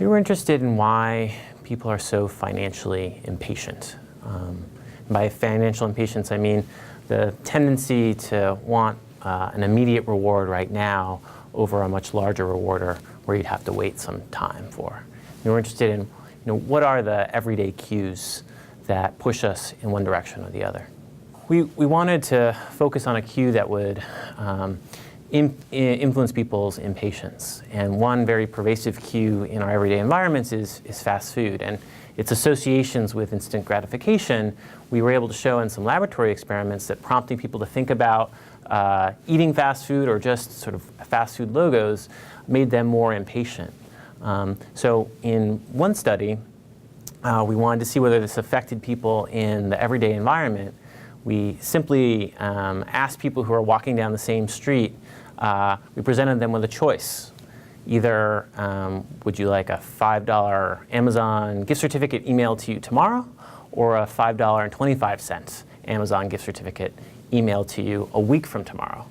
We were interested in why people are so financially impatient. By financial impatience, I mean the tendency to want an immediate reward right now over a much larger reward where you'd have to wait some time for. We were interested in what are the everyday cues that push us in one direction or the other. We wanted to focus on a cue that would influence people's impatience. And one very pervasive cue in our everyday environments is fast food. And its associations with instant gratification, we were able to show in some laboratory experiments that prompting people to think about eating fast food or just sort of fast food logos made them more impatient. So in one study, we wanted to see whether this affected people in the everyday environment. We simply asked people who are walking down the same street, we presented them with a choice. Either would you like a $5 Amazon gift certificate emailed to you tomorrow, or a $5.25 Amazon gift certificate emailed to you a week from tomorrow?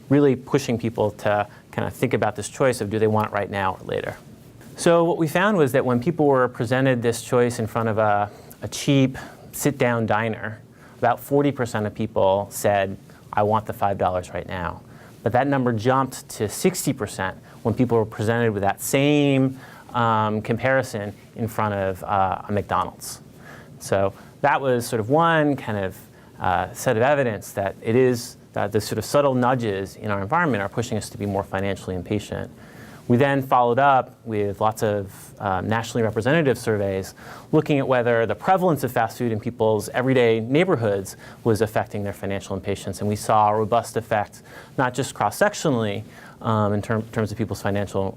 Really pushing people to kind of think about this choice of do they want it right now or later. So what we found was that when people were presented this choice in front of a cheap sit-down diner, about 40% of people said, I want the $5 right now. But that number jumped to 60% when people were presented with that same comparison in front of a McDonald's. So that was sort of one kind of set of evidence that it is that the sort of subtle nudges in our environment are pushing us to be more financially impatient. We then followed up with lots of nationally representative surveys looking at whether the prevalence of fast food in people's everyday neighborhoods was affecting their financial impatience. And we saw a robust effect, not just cross-sectionally in terms of people's financial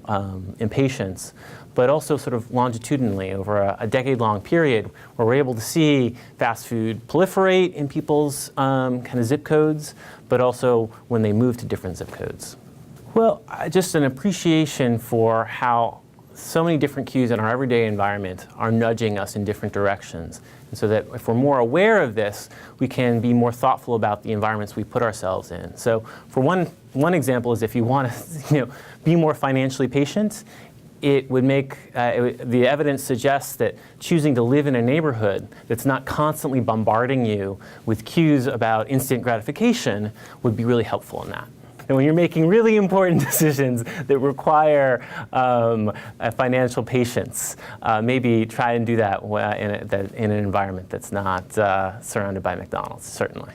impatience, but also sort of longitudinally over a decade-long period where we're able to see fast food proliferate in people's kind of zip codes, but also when they move to different zip codes. Well, just an appreciation for how so many different cues in our everyday environment are nudging us in different directions. And so that if we're more aware of this, we can be more thoughtful about the environments we put ourselves in. So for one example is if you want to be more financially patient, it would make, the evidence suggests that choosing to live in a neighborhood that's not constantly bombarding you with cues about instant gratification would be really helpful in that. And when you're making really important decisions that require financial patience, maybe try and do that in an environment that's not surrounded by McDonald's, certainly.